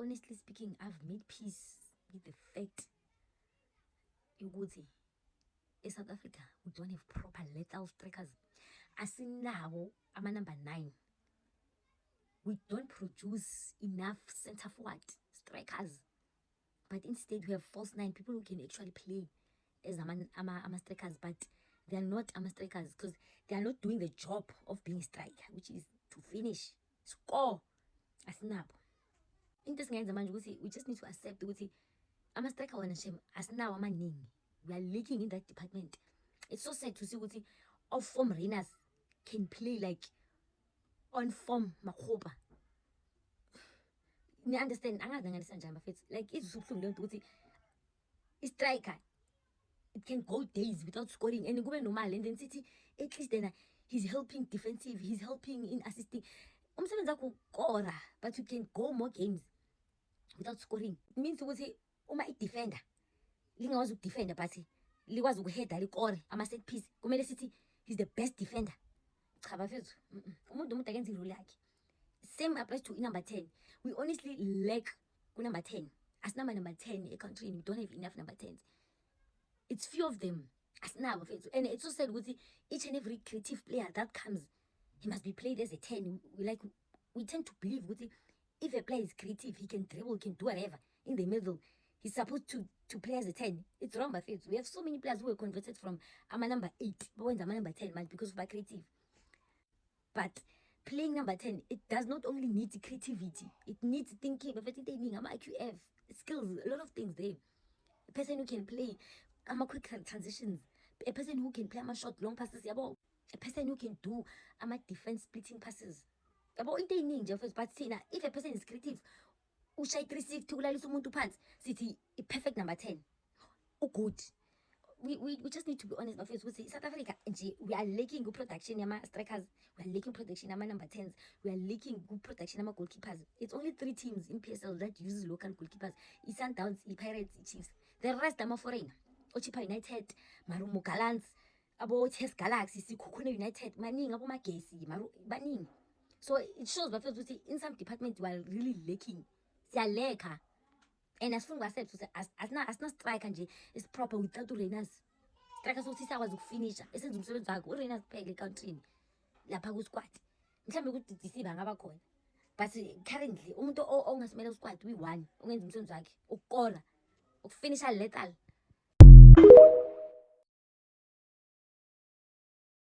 honestly speaking, I've made peace with the fact ukuthi South Africa, we don't have proper lethal strikers. Asinawo ama number 9. We don't produce enough center forward strikers. But instead we have false 9, people who can actually play as ama strikers, but they are not ama strikers because they are not doing the job of being a striker, which is to finish, score. Asinabo. Into esingenza manje ukuthi we just need to accept ukuthi ama striker wena shem asinawo amaningi. We are lacking in that department. It's so sad to see ukuthi off form runners can play like on form Makgopa. You understand? Angazi njani bafethu. Like it's ubuhlungu lento ukuthi a striker, it can go days without scoring and kube normal, and then sithi at least then he's helping defensive, he's helping in assisting. Umsebenzi wakho ukora, but you can go more games without scoring. It means ukuthi uma i-defender lingawazi ukudefenda but likwazi ukuheada likore ama set piece, kumele sithi he's the best defender. Cha bafethu, umuntu akenza irole yakhe. Same applies to number 10. We honestly lack number 10. As number 10 a country, we don't have enough number 10s. It's few of them. As now, and it's so sad with each and every creative player that comes, he must be played as a 10. We tend to believe with if a player is creative, he can dribble, can do whatever in the middle. He's supposed to play as a 10. It's wrong, but we have so many players who were converted from number 8, but when number 10, man, because of our creative. But playing number 10, it does not only need creativity, it needs thinking, but IQF, skills, a lot of things there. A person who can play quick transitions, a person who can play short, long passes, a person who can do defense splitting passes. But if a person is creative, ushay 360 ulalisa umuntu phansi, sithi a perfect number 10. Oh good. We just need to be honest, bafethu ukuthi South Africa nje we are lacking good production yama strikers, we are lacking production yama number 10s, we are lacking good production yama goalkeepers. It's only 3 teams in PSL that uses local goalkeepers. Sundowns, Pirates, Chiefs. The rest are foreign. Chippa United, Marumo Gallants, abo Chess Galaxy, Sikhukhune United, maningi abo Magesi, baningi. So it shows bafethu ukuthi in some departments we are really lacking. Siyaleka. And as far as I said, as not striker nje is proper without runners. Strikers uthi sakwazi ukufinisha esenza umsebenzi wakhe urunners kuphela ecountryni lapha ku squad. Mhlambe ukuthi deceive ngaba khona. But currently umuntu ongasimela ku squad uyi1 ongenza umsebenzi wakhe ukukora ukufinisha lethal.